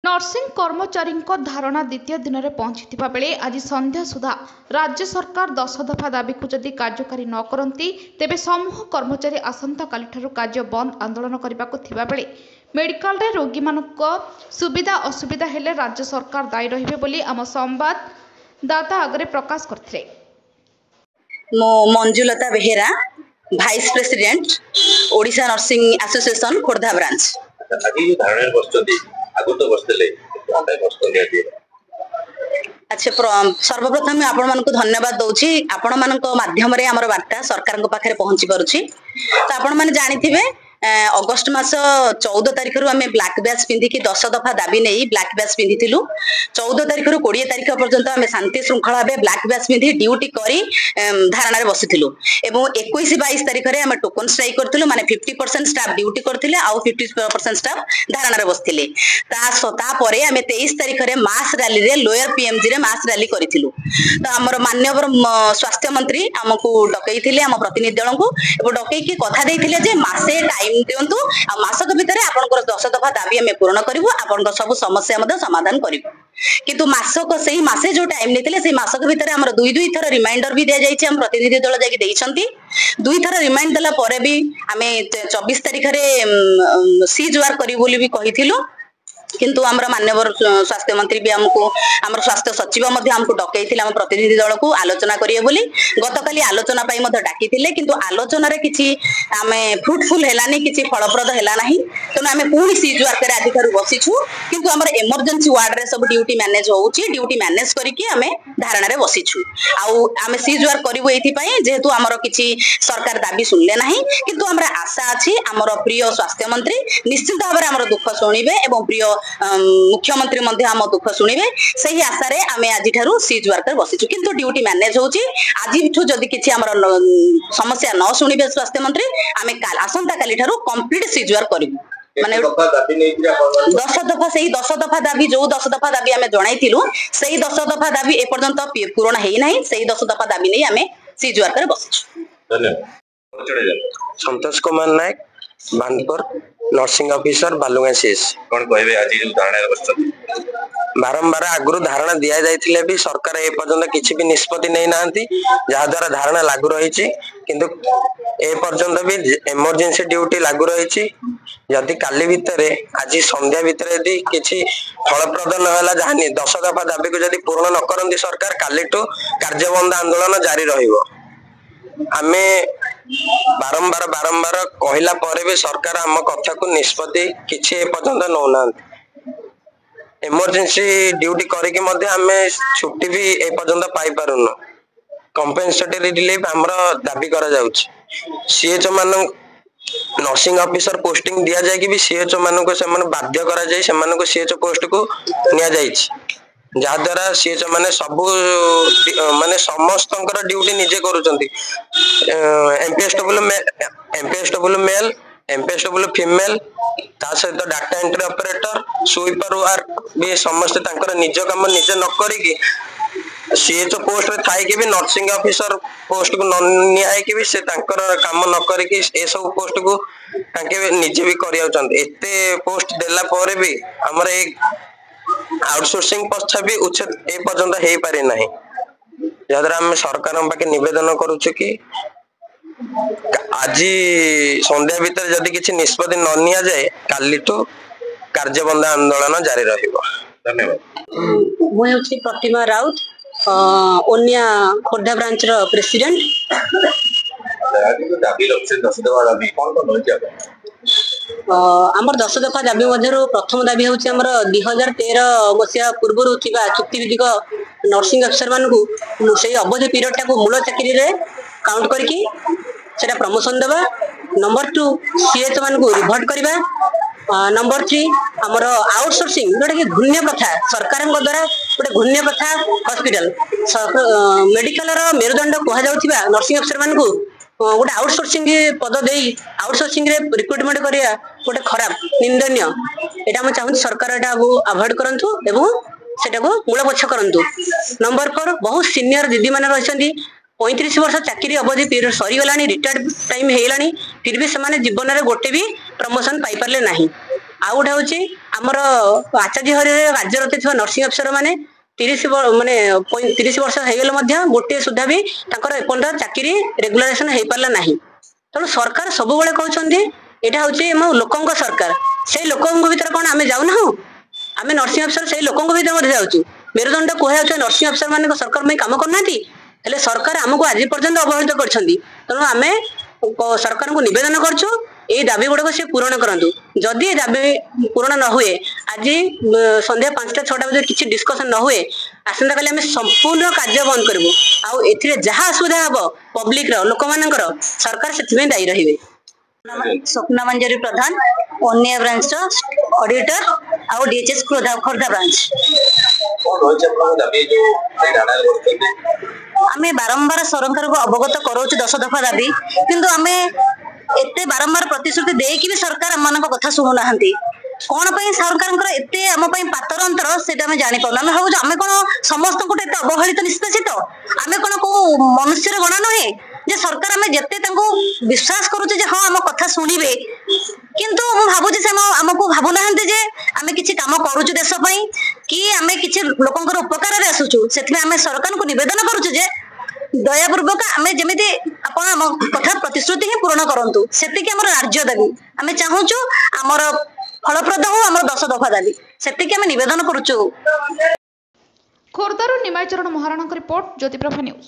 Nursing कर्मचारी धारणा द्वितीय दिन में पहुंची बेले आज संध्या सुधा राज्य सरकार 10 दफा दाबी को जदि कार्यकारी न करती तेबे समूह कर्मचारी आसंता काली कार्य बंद आंदोलन करने को बेले मेडिकल रे रोगी मानक सुविधा असुविधा हेले राज्य सरकार दायी रहिबे बोली आम संवाददाता आगे प्रकाश करथिले। Manjulata Behera vice president Odisha nursing association Khordha branch. अच्छा सर्वप्रथम आपण मानक धन्यवाद दउछि आपण मानक माध्यम रे हमर वार्ता सरकार को पाखरे पहुंची परुछि। तो आपण माने जानिथिबे अगस्त मास 14 तारिख रु आमे ब्लैक बैच पिंधि कि 10 दफा दाबी नै ब्लैक बैच पिंधिथिलु। 14 तारिख रु 20 तारिख पर्यंत आमे शांति श्रृंखला बे ब्लैक बैच पिंधि ड्यूटी करी धारणा रे बसिथिलु एवं 21 22 तारिख रे आमे टोकन स्ट्राइक करथिलु माने 50% स्टाफ ड्यूटी करथिले आ 50% स्टाफ धारणा रे बसिथिले। ता परे आमे 23 तारिख रे मास रैली रे लोअर पीएमजी रे मास रैली करिथिलु। तो हमर माननीय स्वास्थ्य मंत्री हमकु डकैथिले हम प्रतिनिधि दल को एबो डकै कि कथा दैथिले जे मासे टाइम दियंतु आ मासक भितरे आपनकर 10 दफा दाबी हमें पूर्ण करिवु आपनकर सब समस्या मध्ये समाधान करिवु। किंतु मासक सही मासे जो टाइम नेथिले सही मासक भितरे हमर दुई थर रिमाइंडर भी दिया जाइछि। हम प्रतिनिधि दल जाकी देइछंती दुई थर रिमाइंड देला परे भी हमें 24 तारिख रे सीज वार करिवु बोली भी कहिथिलु। किंतु हमर माननीय स्वास्थ्य मंत्री भी हमको हमर स्वास्थ्य सचिव मध्ये हमको डकैथिले हम प्रतिनिधि दल को आलोचना करिए बोली गतकाली आलोचना पाई मध्ये डाकिथिले। किंतु आलोचना रे किछि हमें फ्रूटफुल हेलानी किछि फलप्रद हेला नाही। तनो हमें पूर्ण सीज वर्क रे अधिकार बसिछु। किंतु हमर इमरजेंसी वार्ड रे सब ड्यूटी मैनेज होउची ड्यूटी मैनेज करिकि हमें धारणा रे बसिछु। आउ हमें सीज वर्क करिवो एथि पई जेहेतु हमर किछि सरकार दाबी सुनले नाही। किंतु हमरा आशा अछि हमर प्रिय स्वास्थ्य मंत्री निश्चित भाव रे हमर दुख सुनिबे एवं प्रिय मुख्यमंत्री मध्ये हम दुख शुणिबे सही आशा रे आमे आज ठारू सीज वर्कर बसिछु। किंतु ड्यूटी मैनेज होउची आज ठू जदी किछि हमर समस्या न शुणिबे स्वास्थ्य मंत्री आमे काल आसंता काली ठारू कंप्लीट सीज वर्क करिबु। माने 10 दफा सही 10 दफा दाबी जो 10 दफा दाबी आमे जणाइथिलु सही 10 दफा दाबी ए पर्यंत पूर्ण हेइ नाही। सही 10 दफा दाबी नै आमे सीज वर्कर बसिछु। धन्यवाद। संतोष कुमार नायक बानपुर नर्सिंग ऑफिसर बालुगासीस कोन कहबे आज जो धारणा बसछन बारंबार आगुरु धारणा दिया जाइथिले भी सरकार ए पर्यंत किछि भी निष्पत्ति नै नांती जहा द्वारा धारणा लागू रहिछि। किंतु ए पर्यंत भी इमरजेंसी ड्यूटी लागू रहिछि। यदि काली भितरे आज संध्या भितरे यदि किछि फलप्रद न होला जहानी 10 दफा दाबी को यदि पूर्ण न करंती सरकार काली टू कार्यबंद आंदोलन जारी रहिबो। आमे बारंबार कहला परे भी सरकार हम कथा को निष्पत्ति किछि पर्यंत नौना। इमरजेंसी ड्यूटी करके मध्य हमें छुट्टी भी ए पर्यंत पाई पारुनु। कंपेंसेटरी रिलीफ हमरो दाबी करा जाउछि। सीएचओ मान नर्सिंग ऑफिसर पोस्टिंग दिया जाय कि भी सीएचओ मान को से मन बाध्य करा जाय से मान को सीएचओ पोस्ट को निया जायछि जहा द्वारा सीएचओ माने सब माने समस्तंकर ड्यूटी निजे करूचंती। एमपीएसडब्ल्यू मेल एमपीएसडब्ल्यू फीमेल ता सहित data entry operator sweeper work भी समस्त तांकर निज काम निजे न करिकि सीएचओ पोस्ट रे थाई कि भी नर्सिंग ऑफिसर पोस्ट को न नियाय कि भी से तांकर काम न करिकि ए सब पोस्ट को तांके निजे भी करियाउचंती। एते पोस्ट देला परे भी हमर एक आउटसोर्सिंग पक्ष भी उचित ए पर्यंत हे पारे नाही। जदरा हम सरकार पाके निवेदन करूछु कि आज संध्या भीतर जदि किछि निष्पत्ति न निया जाए काली तो कार्यबंद आंदोलन जारी रहिबो। धन्यवाद। मु हेउछि प्रतिमा राउत ओनिया खोर्धा ब्रांच रो प्रेसिडेंट। आज जो दाबी रखछन 10 दफा दाबी कोन कोन होछि आमर 10 दफा दाबी मध्यरु प्रथम दाबी होछि हमर 2013 मसिया पूर्वरु थिबा चुक्ति विधिक नर्सिंग अफसर मानकु सेही अवधि पीरियड टाको मूल चाकरी रे काउंट करके सेटा प्रमोशन देबा। नंबर 2 सीएच मानकु रिवर्ट करबा। नंबर 3 हमर आउटसोर्सिंग जोटा कि घुण्य प्रथा सरकार द्वारा गोटे घुण्य प्रथा हॉस्पिटल मेडिकल रो मेरुदंड कहा जाउथिबा नर्सिंग अफसर मानकु गोटे आउटसोर्सिंग पद देई आउटसोर्सिंग रे रिक्रुटमेंट करिया गोटे खराब निंदनीय एटा हम चाहू सरकार एटा अवॉइड करंतु एवं सेटा को मूलपोछ करंतु। नंबर 4 बहुत सीनियर दीदी माने रहछंती 35 वर्ष चाकरी अवधि पीरियड सरीगलानी रिटायर्ड टाइम हेलानी फिर भी से जीवन में गोटे भी प्रमोशन पाई पारले नहीं। ଆଉ ଗୋଟେ ହଉଛି ଆମର ଆଚାର୍ଯ୍ୟ ହରିରେ କାର୍ଯ୍ୟରତ ଥିବା ନର୍ସିଂ ଅଫିସର ମାନେ 30 ମାନେ 30 ବର୍ଷ ହେଇଗଲେ ମଧ୍ୟ ଗୋଟିଏ ସୁଦ୍ଧା ବି ତାଙ୍କର ଏପର୍ଯ୍ୟନ୍ତ ଚାକିରି ରେଗୁଲାରେସନ ହେଇପାରିଲା ନାହିଁ। ତେଣୁ ସରକାର ସବୁବେଳେ କହୁଛନ୍ତି ଏଇଟା ହଉଛି ଆମ ଲୋକଙ୍କ ସରକାର, ସେଇ ଲୋକଙ୍କ ଭିତରେ କଣ ଆମେ ଯାଉନାହୁଁ? ଆମେ ନର୍ସିଂ ଅଫିସର ସେଇ ଲୋକଙ୍କ ଭିତରେ ମଧ୍ୟ ଯାଉଛୁ। ମେରୁଦଣ୍ଡ କୁହାଯାଉଛି ନର୍ସିଂ ଅଫିସର ମାନଙ୍କ ସରକାର ପାଇଁ କାମ କରୁନାହାନ୍ତି, ହେଲେ ସରକାର ଆମକୁ ଆଜି ପର୍ଯ୍ୟନ୍ତ ଅବହେଳିତ କରିଛନ୍ତି। ତେଣୁ ଆମେ ସରକାରଙ୍କୁ ନିବେଦନ କରୁଛୁ ଏଇ ଦାବି ଗୁଡିକ ସେ ପୂରଣ କରନ୍ତୁ। ଯଦି ଏ ଦାବି ପୂରଣ ନ ହୁଏ, ଆଜି ସନ୍ଧ୍ୟା 5ଟା 6ଟା ବଜେ କିଛି ଡିସ୍କସନ ନ ହୁଏ, ଆସନ୍ତାକାଲି ଆମେ ସମ୍ପୂର୍ଣ୍ଣ କାର୍ଯ୍ୟ ବନ୍ଦ କରିବୁ। ଆଉ ଏଥିରେ ଯାହା ଅସୁବିଧା ହବ ପବ୍ଲିକ ର ଲୋକମାନଙ୍କର ସରକାର ସେଥିପାଇଁ ଦାୟୀ ରହିବେ। ସ୍ୱପ୍ନା ମଞ୍ଜରୀ ପ୍ରଧାନ, ଓନିଆ ବ୍ରାଞ୍ଚ ଅଡିଟର ଆଉ ଡିଏଚଏସ୍ ଖୋର୍ଦ୍ଧା ବ୍ରାଞ୍ଚ। ଆମେ ବାରମ୍ବାର ସରକାରଙ୍କୁ ଅବଗତ କରାଉଛୁ 10 ଦଫା ଦାବି, କିନ୍ତୁ ଆମେ ଏତେ ବାରମ୍ବାର ପ୍ରତିଶ୍ରୁତି ଦେଇକି ବି ସରକାର ଆମମାନଙ୍କ କଥା ଶୁଣୁନାହାନ୍ତି। କଣ ପାଇଁ ସରକାରଙ୍କର ଏତେ ଆମ ପାଇଁ ପାତର ଅନ୍ତର ସେଇଟା ଆମେ ଜାଣିପାରୁନୁ। ଆମେ ଭାବୁଛୁ ଆମେ କଣ ସମସ୍ତଙ୍କୁ ଏତେ ଅବହେଳିତ ନିଷ୍ପେଷିତ? ଆମେ କଣ କୋଉ ମନୁଷ୍ୟର ଗଣା ନୁହେଁ ଯେ ସରକାର ଆମେ ଯେତେ ତାଙ୍କୁ ବିଶ୍ୱାସ କରୁଛୁ ଯେ ହଁ ଆମ କଥା ଶୁଣିବେ, କିନ୍ତୁ ମୁଁ ଭାବୁଛି ସେ ଆମକୁ ଭାବୁନାହାନ୍ତି ଯେ ଆମେ କିଛି କାମ କରୁଛୁ ଦେଶ ପାଇଁ, କି ଆମେ କିଛି ଲୋକଙ୍କର ଉପକାରରେ ଆସୁଛୁ। ସେଥିପାଇଁ ଆମେ ସରକାରଙ୍କୁ ନିବେଦନ କରୁଛୁ ଯେ ଦୟାପୂର୍ବକ ଆମେ ଯେମିତି ଆପଣ ଆମ କଥା ପ୍ରତିଶ୍ରୁତି ହିଁ ପୂରଣ କରନ୍ତୁ, ସେତିକି ଆମର ନ୍ୟାର୍ଯ୍ୟ ଦାବି। ଆମେ ଚାହୁଁଛୁ ଆମର ଫଳପ୍ରଦ ହଉ ଆମର 10 ଦଫା ଦାବି, ସେତିକି ଆମେ ନିବେଦନ କରୁଛୁ। ଖୋର୍ଦ୍ଧାରୁ ନିମାଇ ଚରଣ ମହାରଣାଙ୍କ ରିପୋର୍ଟ, ଜ୍ୟୋତିପ୍ରଭା ନ୍ୟୁଜ୍।